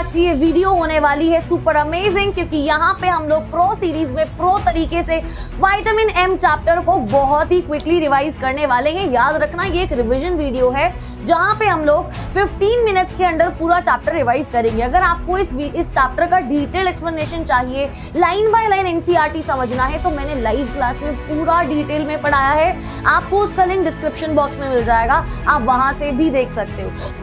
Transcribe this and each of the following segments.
आज ये वीडियो होने वाली है सुपर अमेजिंग, क्योंकि यहाँ पे हम लोग प्रो सीरीज में प्रो तरीके से विटामिन एम चैप्टर को बहुत ही क्विकली रिवाइज करने वाले हैं। याद रखना ये एक रिवीजन वीडियो है जहाँ पे हम लोग 15 मिनट्स के अंदर पूरा चैप्टर रिवाइज करेंगे। अगर आपको इस चैप्टर का डिटेल एक्सप्लेनेशन चाहिए, लाइन बाय लाइन एनसीईआरटी समझना है, तो मैंने लाइव क्लास में पूरा डिटेल में पढ़ाया है। आपको उसका लिंक डिस्क्रिप्शन बॉक्स में मिल जाएगा, आप वहां से भी देख सकते हो।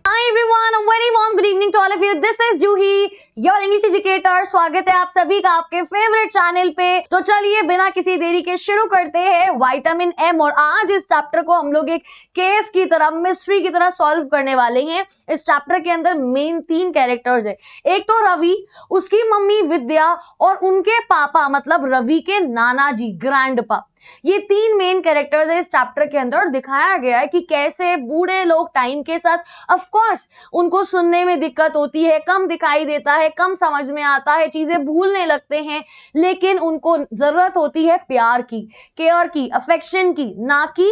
Hi everyone, a very warm good evening to all of you. This is Juhi, your English educator. स्वागत है आप सभी का आपके फेवरेट चैनल पे। तो चलिए बिना किसी देरी के शुरू करते हैं विटामिन एम। और आज इस चैप्टर को हम लोग एक केस की तरह, मिस्ट्री की तरह सॉल्व करने वाले हैं। इस चैप्टर के अंदर मेन 3 कैरेक्टर्स है। एक तो रवि, उसकी मम्मी विद्या और उनके पापा मतलब रवि के नाना जी, ग्रैंडपा। ये 3 मेन कैरेक्टर्स है इस चैप्टर के अंदर। दिखाया गया है कि कैसे बूढ़े लोग टाइम के साथ ऑफ कोर्स उनको सुनने में दिक्कत होती है, कम दिखाई देता है, कम समझ में आता है, चीजें भूलने लगते हैं, लेकिन उनको जरूरत होती है प्यार की, केयर की, अफेक्शन की, ना कि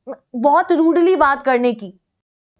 बहुत रूडली बात करने की,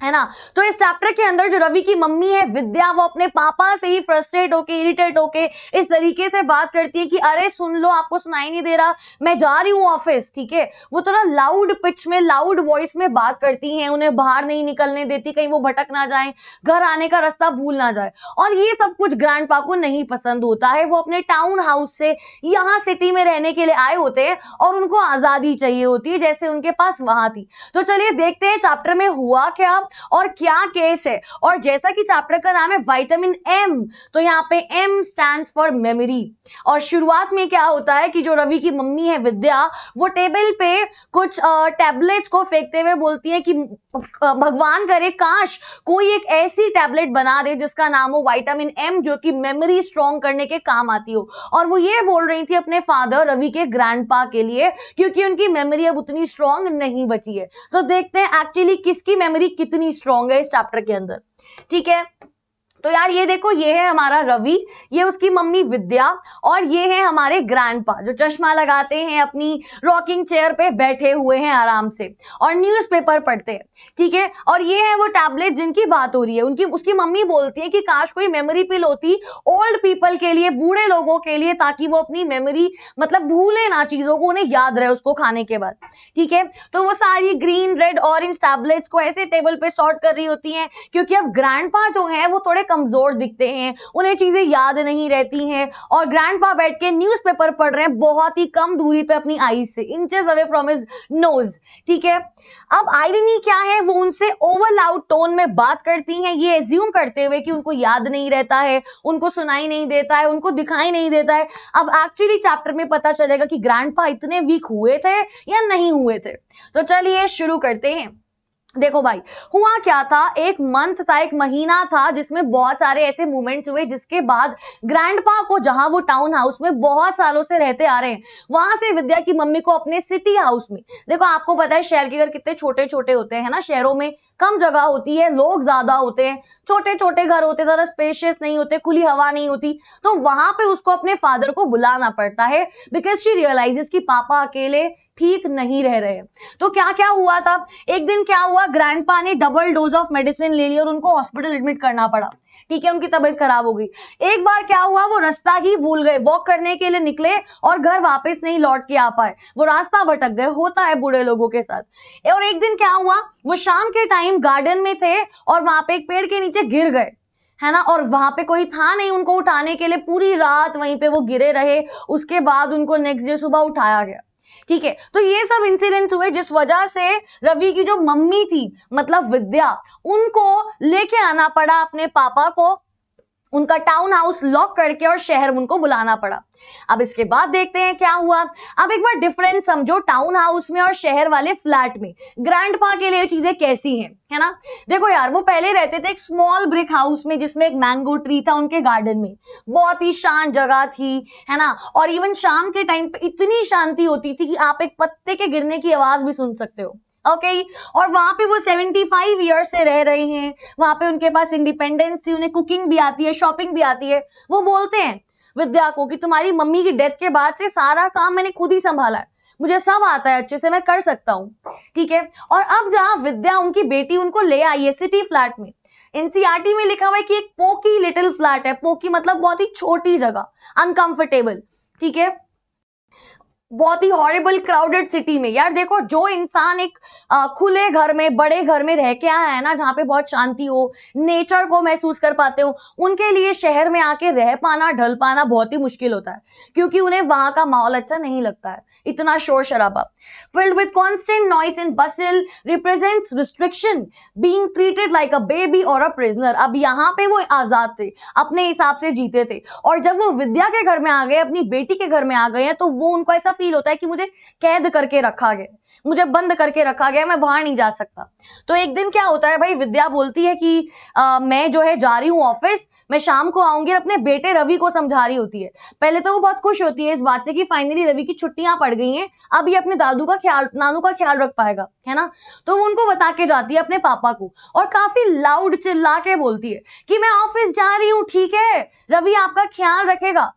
है ना। तो इस चैप्टर के अंदर जो रवि की मम्मी है विद्या, वो अपने पापा से ही फ्रस्ट्रेट होके, इरिटेट होके इस तरीके से बात करती है कि अरे सुन लो, आपको सुनाई नहीं दे रहा, मैं जा रही हूँ ऑफिस, ठीक है। वो थोड़ा लाउड पिच में, लाउड वॉइस में बात करती हैं, उन्हें बाहर नहीं निकलने देती, कहीं वो भटक ना जाए, घर आने का रास्ता भूल ना जाए। और ये सब कुछ ग्रैंडपा को नहीं पसंद होता है। वो अपने टाउन हाउस से यहाँ सिटी में रहने के लिए आए होते हैं और उनको आजादी चाहिए होती है, जैसे उनके पास वहां थी। तो चलिए देखते हैं चैप्टर में हुआ क्या और क्या केस है। और जैसा कि चैप्टर का नाम है विटामिन एम, तो यहाँ पे एम स्टैंड्स फॉर मेमोरी। और शुरुआत में क्या होता है कि जो रवि की मम्मी है विद्या, वो टेबल पे कुछ टैबलेट्स को फेंकते हुए बोलती है कि भगवान करे काश कोई एक ऐसी टैबलेट बना दे जिसका नाम हो विटामिन एम, जो कि मेमोरी स्ट्रॉन्ग करने के काम आती हो। और वो ये बोल रही थी अपने फादर रवि के ग्रैंडपा के लिए, क्योंकि उनकी मेमोरी अब उतनी स्ट्रॉन्ग नहीं बची है। तो देखते हैं एक्चुअली किसकी मेमोरी कितनी स्ट्रॉन्ग है इस चैप्टर के अंदर, ठीक है। तो यार ये देखो, ये है हमारा रवि, ये उसकी मम्मी विद्या, और ये है हमारे ग्रैंडपा जो चश्मा लगाते हैं, अपनी रॉकिंग चेयर पे बैठे हुए हैं आराम से और न्यूज़पेपर पढ़ते हैं, ठीक है। और ये है वो टैबलेट जिनकी बात हो रही है। उसकी मम्मी बोलती है कि काश कोई मेमोरी पिल होती ओल्ड पीपल के लिए, बूढ़े लोगों के लिए, ताकि वो अपनी मेमोरी मतलब भूले ना चीजों को, उन्हें याद रहे उसको खाने के बाद, ठीक है। तो वो सारी ग्रीन, रेड, ऑरेंज टैबलेट्स को ऐसे टेबल पे सॉर्ट कर रही होती हैं, क्योंकि अब ग्रैंडपा जो है वो थोड़े कमजोर दिखते हैं, उन्हें चीजें याद नहीं रहती हैं। और ग्रैंडपा बैठ के न्यूज़पेपर पढ़ रहे हैं बहुत ही कम दूरी पे अपनी आईज से, inches away from his nose, ठीक है। अब आयरनी क्या है, वो उनसे ओवर लाउड टोन में बात करती हैं, ये एज्यूम करते हुए कि उनको याद नहीं रहता है, उनको सुनाई नहीं देता है, उनको दिखाई नहीं देता है। अब एक्चुअली चैप्टर में पता चलेगा कि ग्रैंडपा इतने वीक हुए थे या नहीं हुए थे। तो चलिए शुरू करते हैं। देखो भाई, हुआ क्या था, एक मंथ था, एक महीना था जिसमें बहुत सारे ऐसे मूवमेंट्स हुए, जिसके बाद ग्रैंडपा को, जहां वो टाउन हाउस में बहुत सालों से रहते आ रहे हैं, वहां से विद्या की मम्मी को अपने सिटी हाउस में, देखो आपको पता है शहर के घर कितने छोटे छोटे होते हैं ना, शहरों में कम जगह होती है, लोग ज्यादा होते हैं, छोटे छोटे घर होते, ज्यादा स्पेशियस नहीं होते, खुली हवा नहीं होती। तो वहां पे उसको अपने फादर को बुलाना पड़ता है, बिकॉज शी रियलाइजेस कि पापा अकेले ठीक नहीं रह रहे। तो क्या क्या हुआ था, एक दिन क्या हुआ, ग्रैंडपा ने डबल डोज ऑफ मेडिसिन ले ली और उनको हॉस्पिटल एडमिट करना पड़ा, ठीक है, उनकी तबीयत खराब हो गई। एक बार क्या हुआ, वो रास्ता ही भूल गए, वॉक करने के लिए निकले और घर वापस नहीं लौट के आ पाए, वो रास्ता भटक गए, होता है बूढ़े लोगों के साथ। और एक दिन क्या हुआ, वो शाम के टाइम गार्डन में थे और वहां पे एक पेड़ के नीचे गिर गए, है ना, और वहां पे कोई था नहीं उनको उठाने के लिए, पूरी रात वहीं पे वो गिरे रहे। उसके बाद उनको नेक्स्ट डे सुबह उठाया गया, ठीक है। तो ये सब इंसिडेंट्स हुए जिस वजह से रवि की जो मम्मी थी मतलब विद्या, उनको लेके आना पड़ा अपने पापा को, उनका टाउन हाउस लॉक करके, और शहर उनको बुलाना पड़ा। अब इसके बाद देखते हैं क्या हुआ। अब एक बार डिफरेंस समझो टाउन हाउस में और शहर वाले फ्लैट में ग्रैंडपा के लिए चीजें कैसी हैं, है ना। देखो यार, वो पहले रहते थे एक स्मॉल ब्रिक हाउस में जिसमें एक मैंगो ट्री था उनके गार्डन में, बहुत ही शांत जगह थी, है ना। और इवन शाम के टाइम पे इतनी शांति होती थी कि आप एक पत्ते के गिरने की आवाज भी सुन सकते हो, ओके। और वहां पे वो 75 ईयर्स से रह रहे हैं, वहां पे उनके पास इंडिपेंडेंस थी, उन्हें कुकिंग भी आती है, शॉपिंग भी आती है। वो बोलते हैं विद्या को कि तुम्हारी मम्मी की डेथ के बाद से सारा काम मैंने खुद ही संभाला है, मुझे सब आता है, अच्छे से मैं कर सकता हूँ, ठीक है। और अब जहां विद्या, उनकी बेटी, उनको ले आई है सिटी फ्लैट में, एनसीईआरटी में लिखा हुआ है कि एक पोकी लिटिल फ्लैट है, पोकी मतलब बहुत ही छोटी जगह, अनकंफर्टेबल, ठीक है, बहुत ही हॉरिबल क्राउडेड सिटी में। यार देखो, जो इंसान एक खुले घर में, बड़े घर में रह के आया है ना, जहाँ पे बहुत शांति हो, नेचर को महसूस कर पाते हो, उनके लिए शहर में आके रह पाना, ढल पाना बहुत ही मुश्किल होता है, क्योंकि उन्हें वहां का माहौल अच्छा नहीं लगता है। इतना शोर शराबा, filled with constant noise and Bansal, represents restriction, being treated like a baby और अ प्रिजनर। अब यहाँ पे वो आजाद थे, अपने हिसाब से जीते थे, और जब वो विद्या के घर में आ गए, अपनी बेटी के घर में आ गए हैं, तो वो उनको ऐसा फील होता है कि मुझे कैद करके रखा गया, मुझे बंद करके रखा गया, मैं बाहर नहीं जा सकता। तो एक दिन क्या होता है भाई, विद्या बोलती है कि मैं जो है जा रही हूँ ऑफिस, मैं शाम को आऊंगी, अपने बेटे रवि को समझा रही होती है। पहले तो वो बहुत खुश होती है इस बात से कि फाइनली रवि की छुट्टियां पड़ गई हैं, अब ये अपने नानू का ख्याल रख पाएगा, है ना। तो वो उनको बता के जाती है अपने पापा को, और काफी लाउड चिल्ला के बोलती है कि मैं ऑफिस जा रही हूँ, ठीक है, रवि आपका ख्याल रखेगा,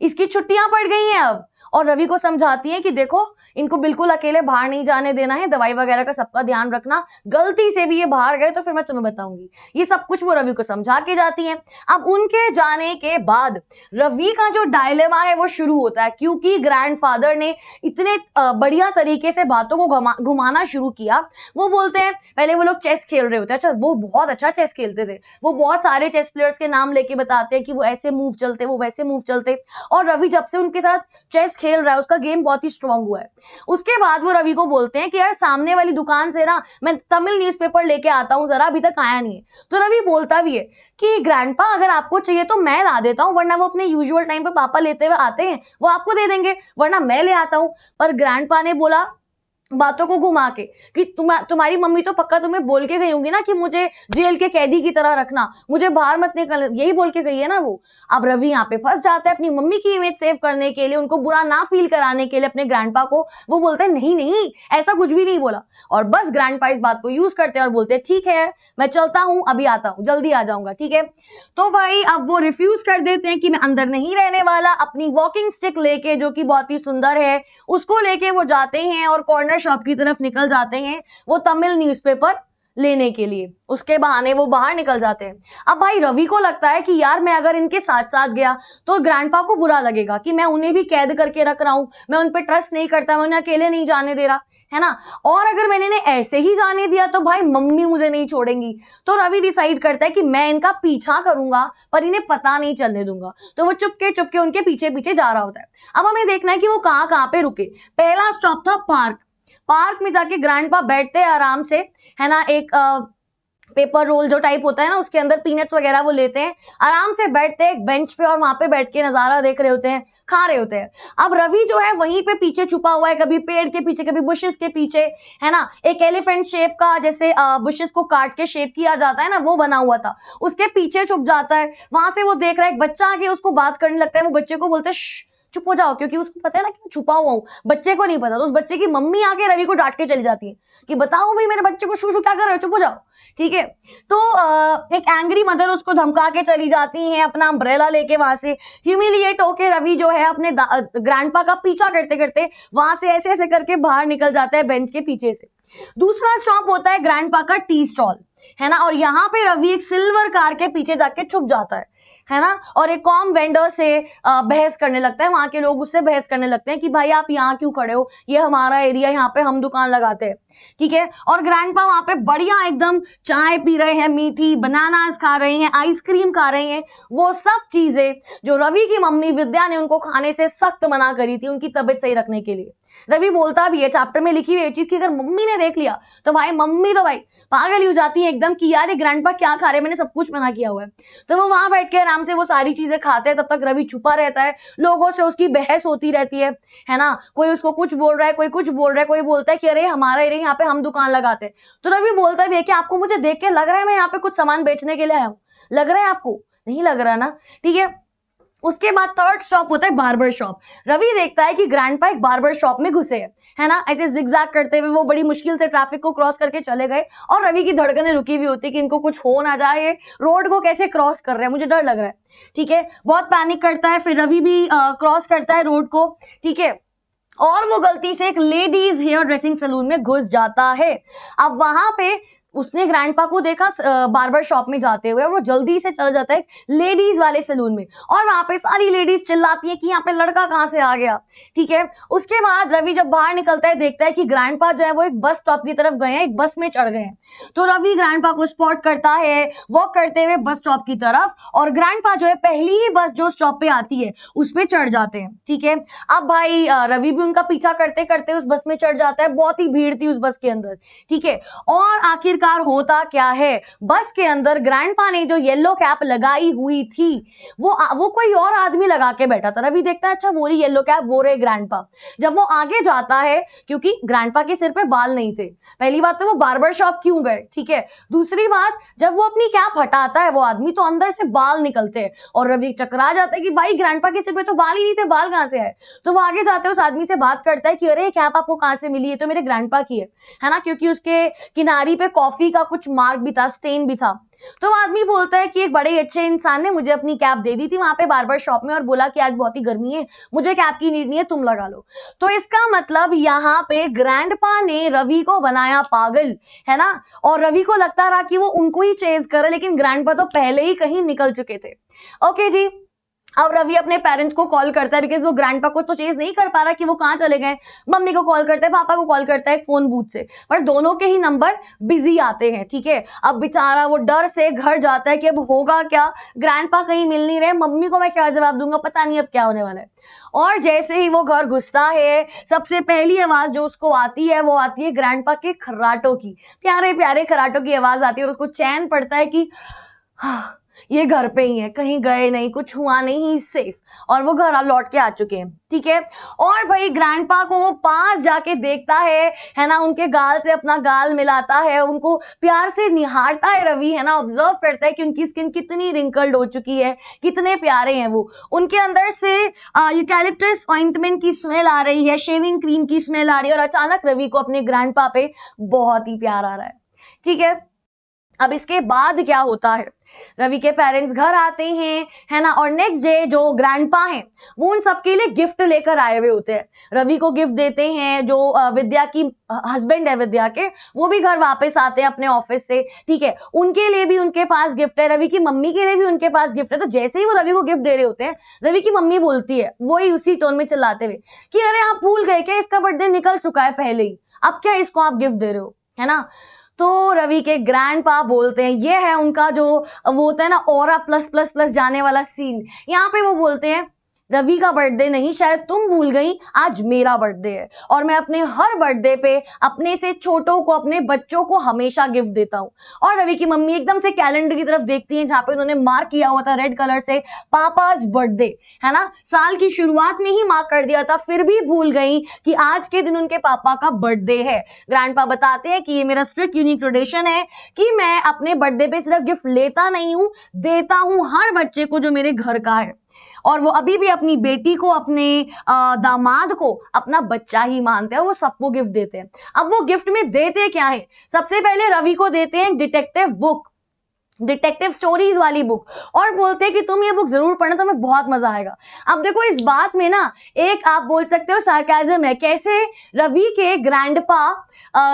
इसकी छुट्टियां पड़ गई हैं अब। और रवि को समझाती है कि देखो, इनको बिल्कुल अकेले बाहर नहीं जाने देना है, दवाई वगैरह का सबका ध्यान रखना, गलती से भी ये बाहर गए तो फिर मैं तुम्हें बताऊंगी। ये सब कुछ वो रवि को समझा के जाती हैं। अब उनके जाने के बाद रवि का जो डायलेमा है वो शुरू होता है, क्योंकि ग्रैंडफादर ने इतने बढ़िया तरीके से बातों को घुमाना शुरू किया। वो बोलते हैं, पहले वो लोग चेस खेल रहे होते हैं, अच्छा वो बहुत अच्छा चेस खेलते थे, वो बहुत सारे चेस प्लेयर्स के नाम लेके बताते हैं कि वो ऐसे मूव चलते, वो वैसे मूव चलते, और रवि जब से उनके साथ चेस खेल रहा है, उसका गेम बहुत ही स्ट्रांग हुआ है। उसके बाद वो रवि को बोलते हैं कि यार सामने वाली दुकान से ना मैं तमिल न्यूज़पेपर लेके आता हूँ, जरा अभी तक आया नहीं है। तो रवि बोलता भी है कि ग्रैंडपा अगर आपको चाहिए तो मैं ला देता हूँ, वरना वो अपने यूजुअल टाइम पे पापा लेते हुए आते हैं, वो आपको दे देंगे, वरना मैं ले आता हूँ। पर ग्रैंडपा ने बोला बातों को घुमा के कि तुम्हारी मम्मी तो पक्का तुम्हें बोल के गई होंगी ना कि मुझे जेल के कैदी की तरह रखना, मुझे बाहर मत निकल, यही बोल के गई है ना वो। अब रवि यहाँ पे फंस जाता है, अपनी मम्मी की इमेज सेव करने के लिए, उनको बुरा ना फील कराने के लिए अपने ग्रैंडपा को वो बोलते हैं नहीं नहीं ऐसा कुछ भी नहीं बोला, और बस ग्रैंडपा इस बात को यूज करते हैं और बोलते हैं ठीक है मैं चलता हूँ, अभी आता हूँ, जल्दी आ जाऊंगा, ठीक है। तो भाई अब वो रिफ्यूज कर देते हैं कि मैं अंदर नहीं रहने वाला। अपनी वॉकिंग स्टिक लेके, जो कि बहुत ही सुंदर है, उसको लेके वो जाते हैं और कॉर्नर शॉप की तरफ निकल जाते हैं, वो तमिल न्यूज़पेपर लेने के लिए। उसके बहाने वो बाहर निकल जाते हैं। अब भाई रवि को लगता है कि यार मैं अगर इनके साथ साथ गया तो ग्रैंडपा को बुरा लगेगा कि मैं उन्हें भी कैद करके रख रहा हूं, मैं उन पर ट्रस्ट नहीं करता, मैं उन्हें अकेले नहीं जाने दे रहा, है ना। और अगर मैंने इन्हें ऐसे ही जाने दिया तो भाई मम्मी मुझे नहीं छोड़ेंगी। तो रवि डिसाइड करता है कि मैं इनका पीछा करूंगा पर इन्हें पता नहीं चलने दूंगा। तो वो चुपके चुपके उनके पीछे पीछे जा रहा होता है। अब हमें देखना है कि वो कहाँ कहाँ पे रुके। पहला स्टॉप था पार्क। पार्क में जाके ग्रैंडपा बैठते हैं आराम से, है ना, एक पेपर रोल जो टाइप होता है ना, उसके अंदर पीनट्स वगैरह वो लेते हैं, आराम से बैठते हैं एक बेंच पे और वहां पे बैठ के नजारा देख रहे होते हैं, खा रहे होते हैं। अब रवि जो है वहीं पे पीछे छुपा हुआ है, कभी पेड़ के पीछे, कभी बुशेस के पीछे, है ना। एक एलिफेंट शेप का, जैसे बुशेस को काट के शेप किया जाता है ना, वो बना हुआ था, उसके पीछे छुप जाता है। वहां से वो देख रहा है एक बच्चा आके उसको बात करने लगता है। वो बच्चे को बोलते है चुप हो जाओ, क्योंकि उसको पता है ना कि छुपा हुआ हूं, बच्चे को नहीं पता। तो उस बच्चे की मम्मी आके रवि को डांट के चली जाती है कि बताओ भाई मेरे बच्चे को शू क्या कर रहे हो, चुप हो जाओ, ठीक है। तो एक एंग्री मदर उसको धमका के चली जाती है, अपना अम्ब्रेला लेके वहां से ह्यूमिलिएट होके रवि जो है अपने ग्रैंडपा का पीछा करते करते वहां से ऐसे ऐसे करके बाहर निकल जाता है बेंच के पीछे से। दूसरा स्टॉप होता है ग्रैंडपा का टी स्टॉल, है ना, और यहाँ पे रवि एक सिल्वर कार के पीछे जाके छुप जाता है ना, और एक कॉम वेंडर से बहस करने लगता है। वहां के लोग उससे बहस करने लगते हैं कि भाई आप यहाँ क्यों खड़े हो, ये हमारा एरिया, यहाँ पे हम दुकान लगाते हैं, ठीक है। और ग्रैंडपा वहां पे बढ़िया एकदम चाय पी रहे हैं, मीठी बनानास खा रहे हैं, आइसक्रीम खा रहे हैं, वो सब चीजें जो रवि की मम्मी विद्या ने उनको खाने से सख्त मना करी थी उनकी तबीयत सही रखने के लिए। रवि बोलता भी है, चैप्टर में लिखी हुई चीज की अगर मम्मी ने देख लिया तो भाई मम्मी तो भाई पागल हो जाती है एकदम कि यार ये ग्रैंडपा क्या खा रहे, मैंने सब कुछ मना किया हुआ है। तो वो वहां बैठ के आराम से वो सारी चीजें खाते हैं, तब तक रवि छुपा रहता है, लोगों से उसकी बहस होती रहती है ना। कोई उसको कुछ बोल रहा है, कोई कुछ बोल रहा है, कोई बोलता है कि अरे हमारा एरिया, यहाँ पे हम दुकान लगाते हैं। तो रवि बोलता भी है कि आपको मुझे देख के लग रहा है मैं यहाँ पे कुछ सामान बेचने के लिए आया हूँ, लग रहा है आपको, नहीं लग रहा ना, ठीक है। उसके बाद थर्ड स्टॉप होता है बार्बर शॉप। रवि देखता है कि ग्रैंडपा एक बार्बर शॉप में घुसे है ना, ऐसे जिगजैग करते हुए वो बड़ी मुश्किल से ट्रैफिक को क्रॉस करके चले गए, और रवि की धड़कनें रुकी हुई होती कि इनको कुछ हो ना जाए, ये रोड को कैसे क्रॉस कर रहे हैं, मुझे डर लग रहा है, ठीक है। बहुत पैनिक करता है, फिर रवि भी क्रॉस करता है रोड को, ठीक है, और वो गलती से एक लेडीज हेयर ड्रेसिंग सैलून में घुस जाता है। अब वहां पे उसने ग्रैंडपा को देखा बार्बर शॉप में जाते हुए और वो जल्दी से चल जाता है लेडीज वाले सैलून में और वहां पे सारी लेडीज चिल्लाती हैं कि यहाँ पे लड़का कहाँ से आ गया। ठीक है, उसके बाद रवि जब बाहर निकलता है देखता है कि ग्रैंडपा जो है वो एक बस स्टॉप की तरफ गए हैं, एक बस में चढ़ गए हैं। तो रवि ग्रैंडपा को स्पॉट करता है वॉक करते हुए बस स्टॉप की तरफ और ग्रैंडपा जो है पहली ही बस जो स्टॉप पे आती है उस पे चढ़ जाते हैं। ठीक है, अब भाई रवि भी उनका पीछा करते करते उस बस में चढ़ जाता है, बहुत ही भीड़ थी उस बस के अंदर। ठीक है, और आखिरकार होता क्या है, बस के अंदर ग्रैंडपा ने जो येलो कैप लगाई हुई थी वो कोई और आदमी लगा के बैठा था। रवि देखता है अच्छा वो रही येलो कैप, वो रहे ग्रैंडपा। जब वो आगे जाता है, क्योंकि ग्रैंडपा के सिर पे बाल नहीं थे, पहली बात तो वो बार्बर शॉप क्यों गए। ठीक है, दूसरी बात जब वो अपनी कैप हटाता है वो आदमी तो अंदर से बाल निकलते हैं और रवि चकरा जाता है कि भाई ग्रैंडपा के सिर पे तो बाल ही नहीं थे, बाल कहां से आए। तो वो आगे जाते हैं उस आदमी से बात करता है कि अरे कैप आपको कहां से मिली, है तो मेरे ग्रैंडपा की है ना, क्योंकि उसके किनारी पे कॉफी का कुछ मार्क भी था, स्टेन भी था। तो वो आदमी बोलता है कि एक बड़े अच्छे इंसान ने मुझे अपनी कैप दे दी थी वहां पे बार्बर शॉप में और बोला कि आज बहुत ही गर्मी है, मुझे कैप की नीड नहीं है, तुम लगा लो। तो इसका मतलब यहाँ पे ग्रैंडपा ने रवि को बनाया पागल, है ना, और रवि को लगता रहा कि वो उनको ही चेज करे, लेकिन ग्रैंडपा तो पहले ही कहीं निकल चुके थे। ओके जी, अब रवि अपने पेरेंट्स को कॉल करता है बिकॉज वो ग्रैंडपा को तो चेज नहीं कर पा रहा कि वो कहाँ चले गए। मम्मी को कॉल करता है, पापा को कॉल करता है एक फोन बूथ से, पर दोनों के ही नंबर बिजी आते हैं। ठीक है, अब बेचारा वो डर से घर जाता है कि अब होगा क्या, ग्रैंडपा कहीं मिल नहीं रहे, मम्मी को मैं क्या जवाब दूंगा, पता नहीं अब क्या होने वाला है। और जैसे ही वो घर घुसता है सबसे पहली आवाज जो उसको आती है वो आती है ग्रैंडपा के खर्राटों की, प्यारे प्यारे खर्राटों की आवाज आती है और उसको चैन पड़ता है कि ये घर पे ही है, कहीं गए नहीं, कुछ हुआ नहीं, सेफ, और वो घर लौट के आ चुके हैं। ठीक है, और भाई ग्रैंडपा को वो पास जाके देखता है ना, उनके गाल से अपना गाल मिलाता है, उनको प्यार से निहारता है रवि, है ना, ऑब्जर्व करता है कि उनकी स्किन कितनी रिंकल्ड हो चुकी है, कितने प्यारे हैं वो। उनके अंदर से यूकैलिप्टस ऑइंटमेंट की स्मेल आ रही है, शेविंग क्रीम की स्मेल आ रही है और अचानक रवि को अपने ग्रैंडपा पे बहुत ही प्यार आ रहा है। ठीक है, अब इसके बाद क्या होता है, रवि के पेरेंट्स घर आते हैं, है ना, और नेक्स्ट डे जो ग्रैंडपा हैं वो उन सबके लिए गिफ्ट लेकर आए हुए होते हैं। रवि को गिफ्ट देते हैं, जो विद्या की हस्बैंड है विद्या के, वो भी घर वापस आते हैं अपने ऑफिस से। ठीक है, उनके लिए भी उनके पास गिफ्ट है, रवि की मम्मी के लिए भी उनके पास गिफ्ट है। तो जैसे ही वो रवि को गिफ्ट दे रहे होते हैं, रवि की मम्मी बोलती है वही उसी टोन में चिल्लाते हुए कि अरे आप भूल गए क्या, इसका बर्थडे निकल चुका है पहले ही, अब क्या इसको आप गिफ्ट दे रहे हो, है ना। तो रवि के ग्रैंडपा बोलते हैं, ये है उनका जो वो होता है ना ऑरा प्लस प्लस प्लस जाने वाला सीन, यहाँ पे वो बोलते हैं रवि का बर्थडे नहीं, शायद तुम भूल गई, आज मेरा बर्थडे है और मैं अपने हर बर्थडे पे अपने से छोटों को, अपने बच्चों को हमेशा गिफ्ट देता हूँ। और रवि की मम्मी एकदम से कैलेंडर की तरफ देखती है जहाँ पे उन्होंने मार्क किया हुआ था रेड कलर से पापाज बर्थडे, है ना, साल की शुरुआत में ही मार्क कर दिया था, फिर भी भूल गई कि आज के दिन उनके पापा का बर्थडे है। ग्रैंडपा बताते हैं कि ये मेरा स्ट्रिक्ट यूनिक ट्रेडिशन है कि मैं अपने बर्थडे पे सिर्फ गिफ्ट लेता नहीं हूँ, देता हूँ हर बच्चे को जो मेरे घर का है। और वो अभी भी अपनी बेटी को, अपने दामाद को अपना बच्चा ही मानते हैं, वो सबको गिफ्ट देते हैं। अब वो गिफ्ट में देते क्या है, सबसे पहले रवि को देते हैं डिटेक्टिव बुक, डिटेक्टिव स्टोरीज वाली बुक, और बोलते हैं कि तुम ये बुक जरूर पढ़ना, तुम्हें बहुत मजा आएगा। अब देखो इस बात में ना एक आप बोल सकते हो सार्केज्म है, कैसे रवि के ग्रैंडपा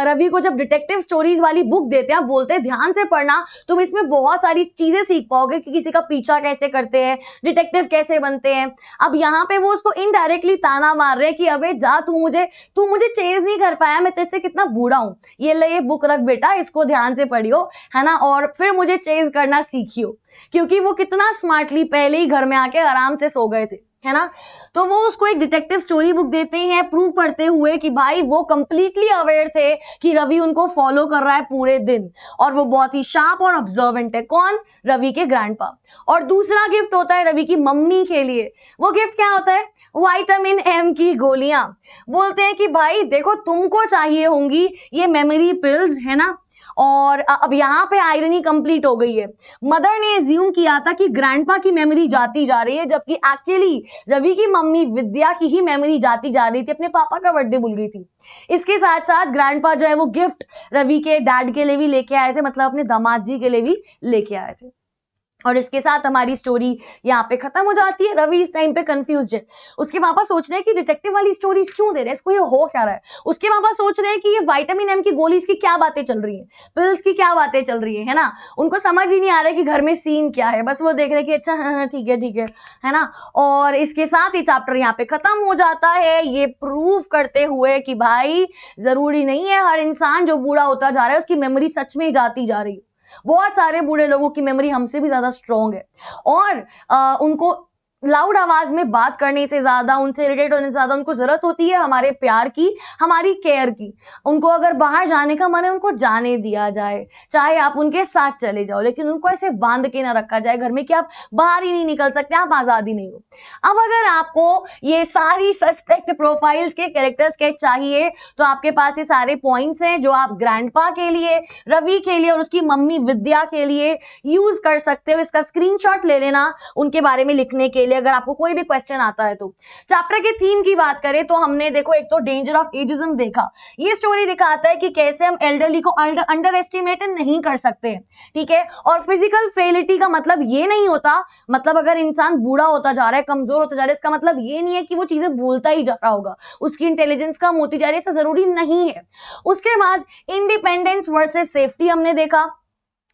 रवि को जब डिटेक्टिव स्टोरीज वाली बुक देते हैं, बोलते हैं ध्यान से पढ़ना, तुम इसमें बहुत सारी चीजें सीख पाओगे कि किसी का पीछा कैसे करते हैं, डिटेक्टिव कैसे बनते हैं। अब यहाँ पे वो उसको इनडायरेक्टली ताना मार रहे हैं कि अबे जा, तू मुझे चेज नहीं कर पाया, मैं तेरे से कितना बूढ़ा हूं, ये ले ये बुक रख बेटा, इसको ध्यान से पढ़ियो, है ना, और फिर मुझे चेज करना सीखियो। क्योंकि वो कितना स्मार्टली पहले ही घर में आके आराम से सो गए थे, है ना। तो वो उसको एक डिटेक्टिव स्टोरी बुक देते हैं, प्रूव करते हुए कि भाई वो कंप्लीटली अवेयर थे कि रवि उनको फॉलो कर रहा है पूरे दिन, और वो बहुत ही शार्प और ऑब्जर्वेंट है। कौन, रवि के ग्रैंडपा। और दूसरा गिफ्ट होता है रवि की मम्मी के लिए, वो गिफ्ट क्या होता है, विटामिन एम की गोलियां। बोलते हैं कि भाई देखो तुमको चाहिए होंगी ये मेमोरी पिल्स, है ना। और अब यहाँ पे आयरनी कंप्लीट हो गई है, मदर ने एज्यूम किया था कि ग्रैंडपा की मेमोरी जाती जा रही है, जबकि एक्चुअली रवि की मम्मी विद्या की ही मेमोरी जाती जा रही थी, अपने पापा का बर्थडे भूल गई थी। इसके साथ साथ ग्रैंडपा जो है वो गिफ्ट रवि के डैड के लिए भी लेके आए थे, मतलब अपने दामाद जी के लिए भी लेके आए थे। और इसके साथ हमारी स्टोरी यहाँ पे खत्म हो जाती है। रवि इस टाइम पे कंफ्यूज है, उसके पापा सोच रहे हैं कि डिटेक्टिव वाली स्टोरीज क्यों दे रहे हैं इसको, ये हो क्या रहा है। उसके पापा सोच रहे हैं कि ये विटामिन एम की गोलीज की क्या बातें चल रही है, पिल्स की क्या बातें चल रही है ना। उनको समझ ही नहीं आ रहा है कि घर में सीन क्या है, बस वो देख रहे हैं कि अच्छा हाँ ठीक है ना। और इसके साथ ही चैप्टर यहाँ पे खत्म हो जाता है, ये प्रूव करते हुए कि भाई जरूरी नहीं है हर इंसान जो बूढ़ा होता जा रहा है उसकी मेमोरी सच में जाती जा रही है। बहुत सारे बूढ़े लोगों की मेमोरी हमसे भी ज्यादा स्ट्रांग है और उनको लाउड आवाज में बात करने से ज्यादा, उनसे इरिटेट होने से ज्यादा उनको जरूरत होती है हमारे प्यार की, हमारी केयर की। उनको अगर बाहर जाने का मन है उनको जाने दिया जाए, चाहे आप उनके साथ चले जाओ, लेकिन उनको ऐसे बांध के ना रखा जाए घर में कि आप बाहर ही नहीं निकल सकते, आप आजादी नहीं हो। अब अगर आपको ये सारी सस्पेक्ट प्रोफाइल्स के कैरेक्टर स्केच चाहिए तो आपके पास ये सारे पॉइंट्स हैं जो आप ग्रैंडपा के लिए, रवि के लिए और उसकी मम्मी विद्या के लिए यूज कर सकते हो। इसका स्क्रीनशॉट ले लेना उनके बारे में लिखने के लिए अगर आपको कोई भी क्वेश्चन आता है तो। चैप्टर के थीम की बात करें तो हमने देखो एक तो डेंजर ऑफ एजिज्म देखा, ये स्टोरी दिखाता है कि कैसे हम एल्डरली को अंडर एस्टिमेट नहीं कर सकते, ठीक है। और फिजिकल फ्रेलिटी का मतलब ये नहीं होता, मतलब अगर इंसान बूढ़ा होता जा रहा है, कमजोर होता जा रहा है, इसका मतलब ये नहीं है कि वो चीजें भूलता ही जा रहा होगा, उसकी इंटेलिजेंस कम होती जा रही है, ऐसा जरूरी नहीं है। उसके बाद इंडिपेंडेंस वर्सेस सेफ्टी हमने देखा,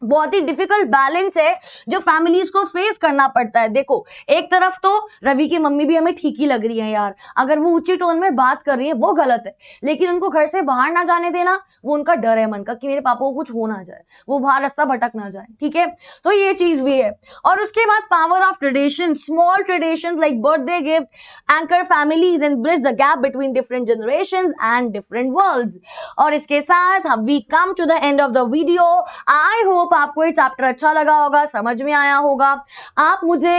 बहुत ही डिफिकल्ट बैलेंस है जो फैमिलीज को फेस करना पड़ता है। देखो एक तरफ तो रवि की मम्मी भी हमें ठीक ही लग रही है यार, अगर वो ऊंची टोन में बात कर रही है वो गलत है, लेकिन उनको घर से बाहर ना जाने देना वो उनका डर है मन का कि मेरे पापा को कुछ हो ना जाए, वो बाहर रास्ता भटक ना जाए, ठीक है। तो ये चीज भी है। और उसके बाद power of tradition, small traditions like birthday gift anchor families and bridge the gap between different generations and different worlds. और इसके साथ we come to the end of the video. I hope आपको ये चैप्टर अच्छा लगा होगा, समझ में आया होगा। आप मुझे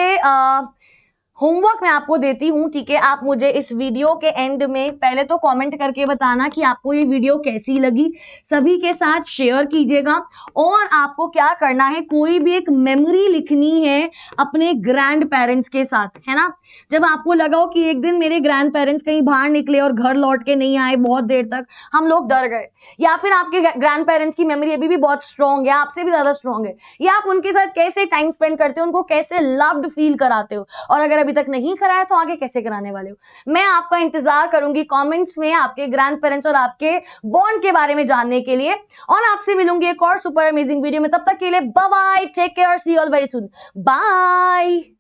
होमवर्क मैं आपको देती हूं, ठीक है। आप मुझे इस वीडियो के एंड में पहले तो कमेंट करके बताना कि आपको ये वीडियो कैसी लगी, सभी के साथ शेयर कीजिएगा। और आपको क्या करना है, कोई भी एक मेमोरी लिखनी है अपने ग्रैंड पेरेंट्स के साथ, है ना। जब आपको लगा हो कि एक दिन मेरे ग्रैंड पेरेंट्स कहीं बाहर निकले और घर लौट के नहीं आए, बहुत देर तक हम लोग डर गए, या फिर आपके ग्रैंड पेरेंट्स की मेमोरी अभी भी बहुत स्ट्रांग है, आपसे भी ज्यादा स्ट्रांग है, या आप उनके साथ कैसे टाइम स्पेंड करते हो, उनको कैसे लव्ड फील कराते हो, और अगर अभी तक नहीं कराया तो आगे कैसे कराने वाले हो। मैं आपका इंतजार करूंगी कमेंट्स में आपके ग्रैंड पेरेंट्स और आपके बॉन्ड के बारे में जानने के लिए। और आपसे मिलूंगी एक और सुपर अमेजिंग वीडियो में, तब तक के लिए bye bye, take care, see you all very soon, bye.